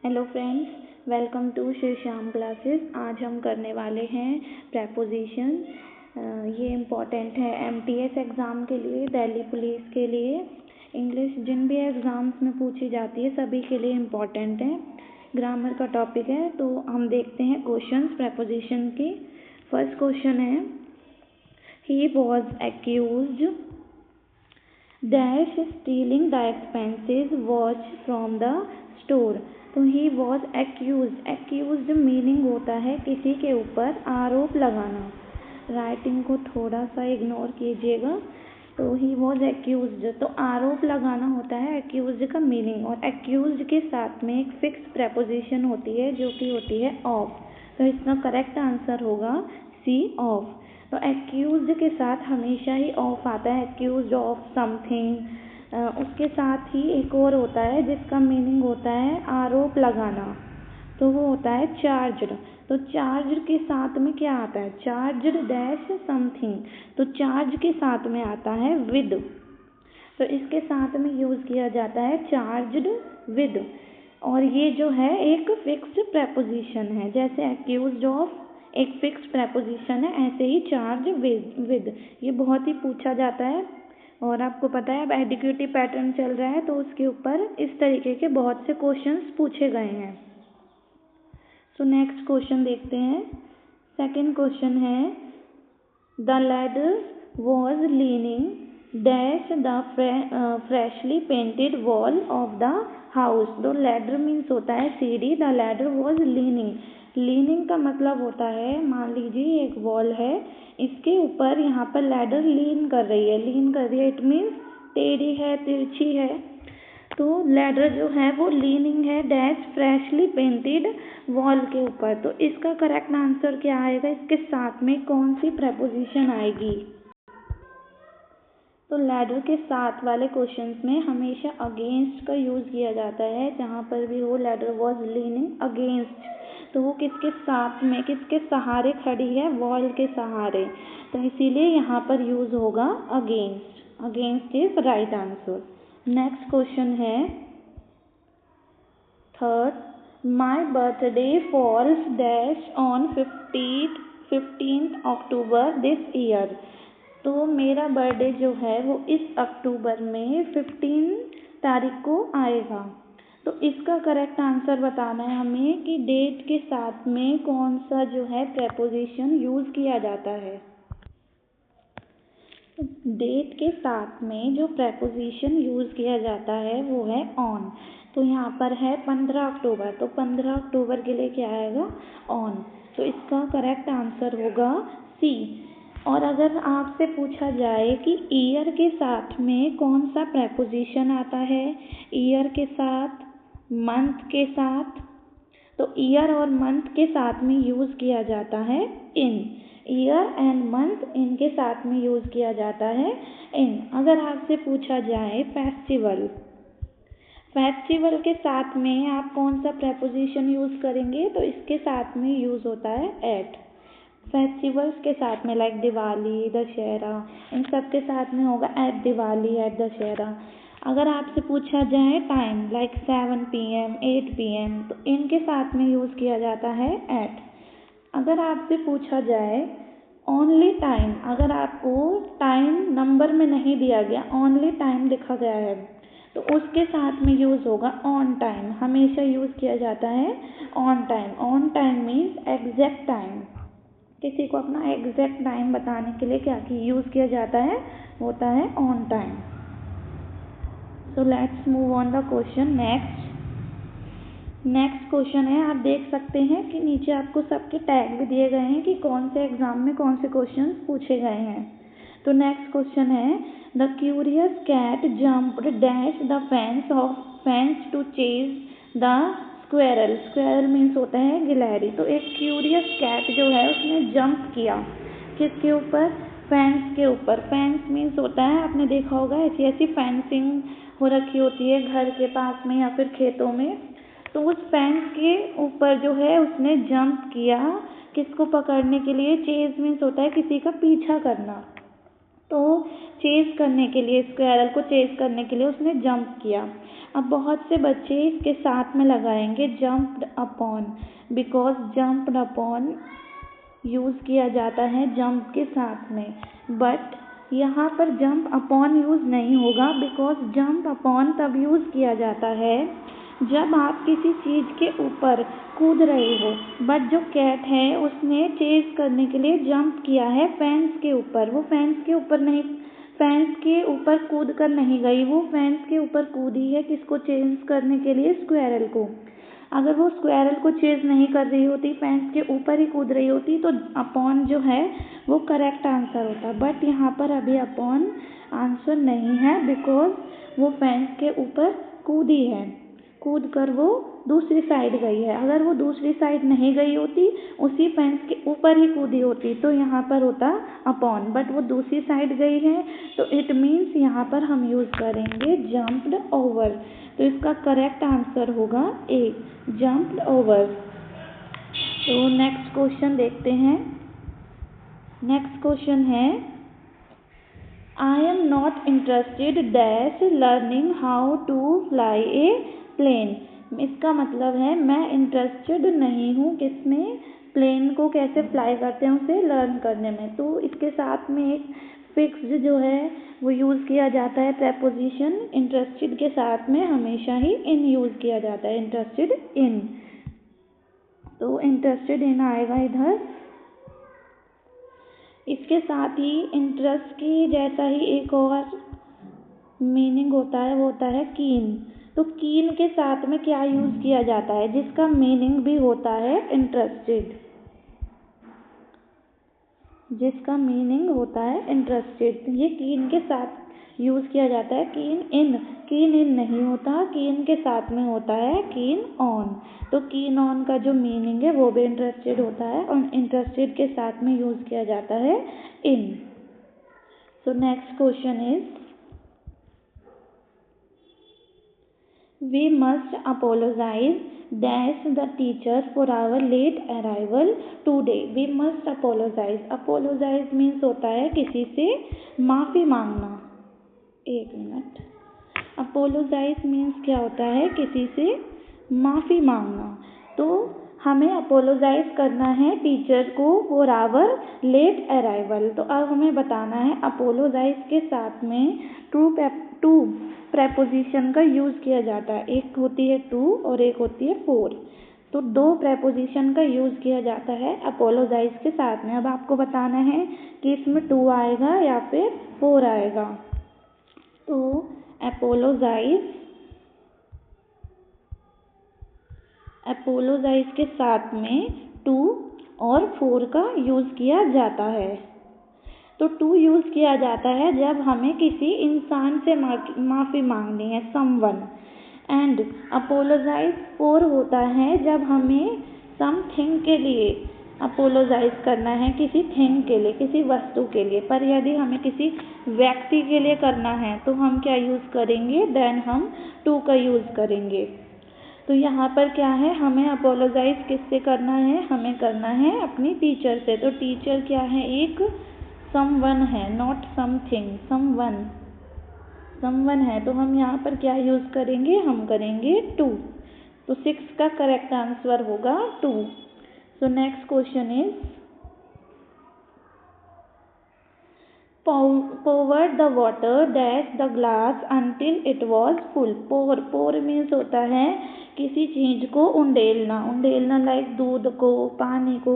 Hello friends, welcome to Shri Shyam classes. आज हम करने वाले हैं प्रेपोजिशन। ये इम्पॉर्टेंट है एमटीएस एग्ज़ाम के लिए, दिल्ली पुलिस के लिए, इंग्लिश जिन भी एग्ज़ाम्स में पूछी जाती है सभी के लिए इम्पॉर्टेंट है। ग्रामर का टॉपिक है, तो हम देखते हैं क्वेश्चंस प्रेपोजिशन की। फर्स्ट क्वेश्चन है, he was accused dash stealing the expensive watch from the store. तो he was accused, accused meaning होता है किसी के ऊपर आरोप लगाना। राइटिंग को थोड़ा सा इग्नोर कीजिएगा। तो ही वॉज एक्यूज्ड, तो आरोप लगाना होता है एक्यूज्ड का मीनिंग। और एक्यूज्ड के साथ में एक फिक्स प्रेपोजिशन होती है जो कि होती है ऑफ। तो इसका करेक्ट आंसर होगा सी, ऑफ। तो एक्यूज्ड के साथ हमेशा ही ऑफ आता है, एक्यूज्ड ऑफ समथिंग। उसके साथ ही एक और होता है जिसका मीनिंग होता है आरोप लगाना, तो वो होता है चार्ज्ड। तो चार्ज के साथ में क्या आता है, चार्ज्ड डैश समथिंग, तो चार्ज के साथ में आता है विद। तो इसके साथ में यूज़ किया जाता है चार्ज्ड विद। और ये जो है एक फिक्स्ड प्रेपोजिशन है, जैसे एक्यूज्ड ऑफ एक फिक्स प्रेपोजिशन है, ऐसे ही चार्ज विद ये बहुत ही पूछा जाता है। और आपको पता है अब एडिक्यूटिव पैटर्न चल रहा है, तो उसके ऊपर इस तरीके के बहुत से क्वेश्चंस पूछे गए हैं। सो नेक्स्ट क्वेश्चन देखते हैं। सेकंड क्वेश्चन है, the ladder was leaning dash the freshly painted wall of the house. तो लैडर मीन्स होता है सीढ़ी, the ladder was leaning. Leaning का मतलब होता है, मान लीजिए एक वॉल है, इसके ऊपर यहाँ पर लैडर लीन कर रही है, लीन कर रही है इट मीन्स टेढ़ी है, तिरछी है। तो लैडर जो है वो लीनिंग है डैश फ्रेशली पेंटेड वॉल के ऊपर। तो इसका करेक्ट आंसर क्या आएगा, इसके साथ में कौन सी प्रेपोजिशन आएगी। तो लैडर के साथ वाले क्वेश्चंस में हमेशा अगेंस्ट का यूज़ किया जाता है। जहाँ पर भी हो लैडर वॉज लीनिंग अगेंस्ट, तो वो किसके साथ में, किसके सहारे खड़ी है, वॉल के सहारे। तो इसीलिए यहाँ पर यूज़ होगा against. Against is right answer. Next question है third, my birthday falls dash on 15 October this year. तो मेरा बर्थडे जो है वो इस अक्टूबर में 15 तारीख को आएगा। तो इसका करेक्ट आंसर बताना है हमें कि डेट के साथ में कौन सा जो है प्रेपोजिशन यूज़ किया जाता है। डेट के साथ में जो प्रेपोजिशन यूज़ किया जाता है वो है ऑन। तो यहाँ पर है 15 अक्टूबर, तो 15 अक्टूबर के लिए क्या आएगा, ऑन। तो इसका करेक्ट आंसर होगा सी। और अगर आपसे पूछा जाए कि ईयर के साथ में कौन सा प्रेपोजिशन आता है, ईयर के साथ, मंथ के साथ, तो ईयर और मंथ के साथ में यूज़ किया जाता है इन। ईयर एंड मंथ इनके साथ में यूज़ किया जाता है इन। अगर आपसे पूछा जाए फेस्टिवल, फेस्टिवल के साथ में आप कौन सा प्रेपोजिशन यूज़ करेंगे, तो इसके साथ में यूज़ होता है एट। फेस्टिवल्स के साथ में लाइक दिवाली, दशहरा, इन सब के साथ में होगा एट दिवाली, एट दशहरा। अगर आपसे पूछा जाए टाइम लाइक 7 PM, 8 PM, तो इनके साथ में यूज़ किया जाता है एट। अगर आपसे पूछा जाए ओनली टाइम, अगर आपको टाइम नंबर में नहीं दिया गया, ओनली टाइम लिखा गया है, तो उसके साथ में यूज़ होगा ऑन टाइम। हमेशा यूज़ किया जाता है on time. On time means exact time. किसी को अपना एग्जैक्ट टाइम बताने के लिए क्या यूज़ किया जाता है, होता है on time. So let's move on the question next question है, आप देख सकते हैं कि नीचे आपको सबके टैग भी दिए गए हैं कि कौन से एग्जाम में कौन से क्वेश्चन पूछे गए हैं। तो नेक्स्ट क्वेश्चन है, the curious cat jumped dash the fence to chase the squirrel. Squirrel means होता है गिलहरी। तो एक क्यूरियस कैट जो है उसने जंप किया किसके ऊपर, फेंस के ऊपर। फेंस मीन्स होता है, आपने देखा होगा ऐसी ऐसी फेंसिंग हो रखी होती है घर के पास में या फिर खेतों में। तो उस फेंस के ऊपर जो है उसने जंप किया किसको पकड़ने के लिए। चेज मीन्स होता है किसी का पीछा करना। तो चेज करने के लिए, स्क्वायरल को चेज करने के लिए उसने जंप किया। अब बहुत से बच्चे इसके साथ में लगाएंगे jumped upon, because jumped upon use किया जाता है जंप के साथ में, बट यहाँ पर जंप अपॉन यूज़ नहीं होगा, बिकॉज जंप अपॉन तब यूज़ किया जाता है जब आप किसी चीज़ के ऊपर कूद रहे हो। बट जो कैट है उसने चेज करने के लिए जंप किया है फेंस के ऊपर, वो फेंस के ऊपर नहीं, फेंस के ऊपर कूद कर नहीं गई, वो फेंस के ऊपर कूदी है किसको चेज करने के लिए, स्क्वायरल को। अगर वो स्क्वायरल को चेज नहीं कर रही होती, फेंस के ऊपर ही कूद रही होती, तो अपॉन जो है वो करेक्ट आंसर होता। बट यहाँ पर अभी अपॉन आंसर नहीं है, बिकॉज वो फेंस के ऊपर कूदी है, कूद कर वो दूसरी साइड गई है। अगर वो दूसरी साइड नहीं गई होती, उसी फेंस के ऊपर ही कूदी होती, तो यहाँ पर होता अपॉन, बट वो दूसरी साइड गई है, तो इट मीन्स यहाँ पर हम यूज़ करेंगे जंप्ड ओवर। तो इसका करेक्ट आंसर होगा ए, जंप्ड ओवर। तो नेक्स्ट क्वेश्चन देखते हैं। नेक्स्ट क्वेश्चन है, I am not interested dash learning how to fly a plane. इसका मतलब है मैं इंटरेस्टेड नहीं हूँ किसमें, प्लेन को कैसे फ्लाई करते हैं उसे लर्न करने में। तो इसके साथ में एक फिक्स्ड जो है वो यूज़ किया जाता है प्रेपोजिशन, इंटरेस्टेड के साथ में हमेशा ही इन यूज़ किया जाता है, इंटरेस्टेड इन। तो इंटरेस्टेड इन आएगा इधर। इसके साथ ही इंटरेस्ट की जैसा ही एक और मीनिंग होता है, वो होता है कीन। तो कीन के साथ में क्या यूज़ किया जाता है, जिसका मीनिंग भी होता है इंटरेस्टेड, जिसका मीनिंग होता है इंटरेस्टेड। ये कीन के साथ यूज़ किया जाता है। कीन इन नहीं होता, कीन के साथ में होता है कीन ऑन। तो कीन ऑन का जो मीनिंग है वो भी इंटरेस्टेड होता है, और इंटरेस्टेड के साथ में यूज़ किया जाता है in. So next question is, we must apologize dash the teacher for our late arrival today. We must apologize. apologize means होता है किसी से माफ़ी मांगना। एक मिनट, apologize means क्या होता है, किसी से माफ़ी मांगना। तो हमें अपोलोजाइज करना है टीचर को फॉर आवर लेट अराइवल। तो अब हमें बताना है अपोलोजाइज के साथ में टू प्रेपोजिशन का यूज़ किया जाता है। एक होती है टू और एक होती है फोर। तो दो प्रेपोजिशन का यूज़ किया जाता है अपोलोजाइज के साथ में। अब आपको बताना है कि इसमें टू आएगा या फिर फोर आएगा। तो अपोलोजाइज के साथ में टू और फोर का यूज़ किया जाता है। तो टू यूज़ किया जाता है जब हमें किसी इंसान से माफ़ी मांगनी है, समवन। एंड अपोलोजाइज फोर होता है जब हमें समथिंग के लिए अपोलोजाइज करना है, किसी थिंग के लिए, किसी वस्तु के लिए। पर यदि हमें किसी व्यक्ति के लिए करना है तो हम क्या यूज़ करेंगे, देन हम टू का यूज़ करेंगे। तो यहाँ पर क्या है, हमें अपोलोजाइज किससे करना है, हमें करना है अपनी टीचर से। तो टीचर क्या है, एक समवन है, नॉट समथिंग, समवन है। तो हम यहाँ पर क्या यूज़ करेंगे, हम करेंगे टू। तो 6 का करेक्ट आंसर होगा two. So next question is, poured the water dash the glass until it was full. pour means होता है किसी चीज़ को उंडेलना लाइक दूध को, पानी को।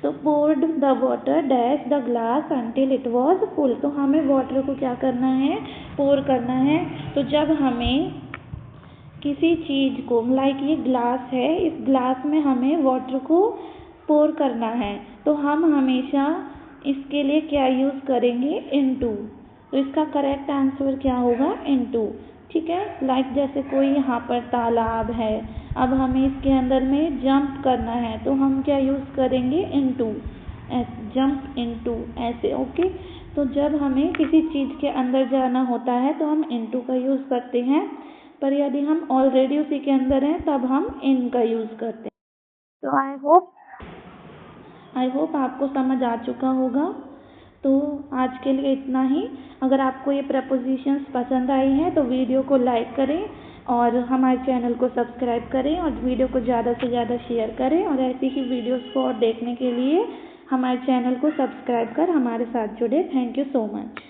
तो poured the water dash the glass until it was full। तो हमें वाटर को क्या करना है, पोर करना है। तो जब हमें किसी चीज़ को, लाइक ये ग्लास है, इस ग्लास में हमें वाटर को पोर करना है, तो हम हमेशा इसके लिए क्या यूज़ करेंगे, इनटू। तो इसका करेक्ट आंसर क्या होगा, इनटू। ठीक है, लाइक जैसे कोई यहाँ पर तालाब है, अब हमें इसके अंदर में जंप करना है, तो हम क्या यूज़ करेंगे, इनटू, जंप इनटू, ऐसे। ओके, तो जब हमें किसी चीज़ के अंदर जाना होता है तो हम इनटू का यूज़ करते हैं, पर यदि हम ऑलरेडी उसी के अंदर हैं तब हम इन का यूज़ करते हैं। तो आई होप आपको समझ आ चुका होगा। तो आज के लिए इतना ही। अगर आपको ये प्रपोजिशंस पसंद आई हैं तो वीडियो को लाइक करें और हमारे चैनल को सब्सक्राइब करें और वीडियो को ज़्यादा से ज़्यादा शेयर करें, और ऐसी ही वीडियोस को और देखने के लिए हमारे चैनल को सब्सक्राइब कर हमारे साथ जुड़े। Thank you so much.